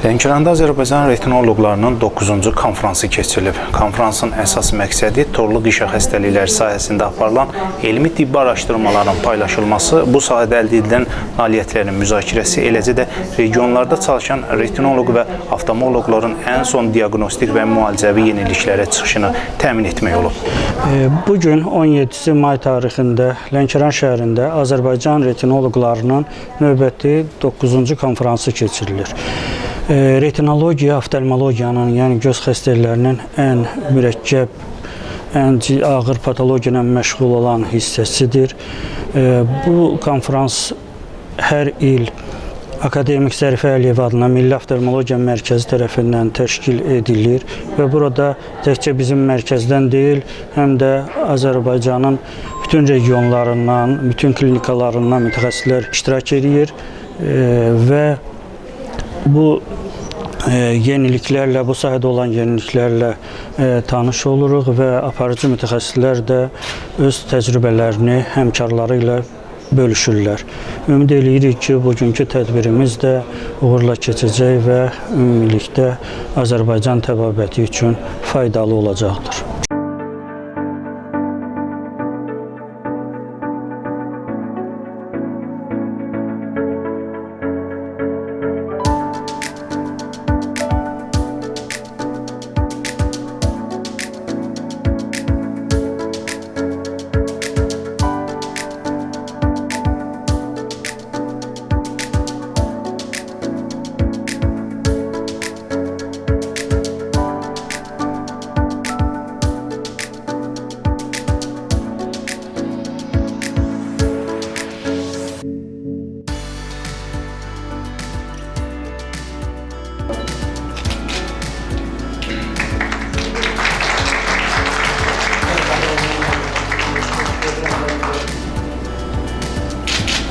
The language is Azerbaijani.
Lənkəranda Azərbaycan retinoloqlarının 9-cu konfransı keçirilib. Konfransın əsas məqsədi torlu qişə xəstəlikləri sahəsində aparılan elmi tibbi araşdırmaların paylaşılması, bu sahədə əldə edilən nailiyyətlərin müzakirəsi, eləcə də regionlarda çalışan retinoloq və oftalmoloqların ən son diaqnostik və müalicəvi yeniliklərə çıxışını təmin etmək olub. Bugün 17 may tarixində Lənkəran şəhərində Azərbaycan retinoloqlarının növbəti 9-cu konfransı keçirilir. Retinologiya, oftalmologiyanın, yəni göz xəstəliklərinin ən mürəkkəb, ən ağır patologiya ilə məşğul olan hissəsidir. Bu konfrans hər il Akademik Zərifə Əliyev adına Milli Oftalmologiya Mərkəzi tərəfindən təşkil edilir və burada təkcə bizim mərkəzdən deyil, həm də Azərbaycanın bütün regionlarından, bütün klinikalarından mütəxəssislər iştirak edir və bu yeniliklərlə, bu sahədə olan yeniliklərlə tanış oluruq və aparıcı mütəxəssislər də öz təcrübələrini həmkarları ilə bölüşürlər. Ümid edirik ki, bugünkü tədbirimiz də uğurla keçəcək və ümumilikdə Azərbaycan təbabəti üçün faydalı olacaqdır.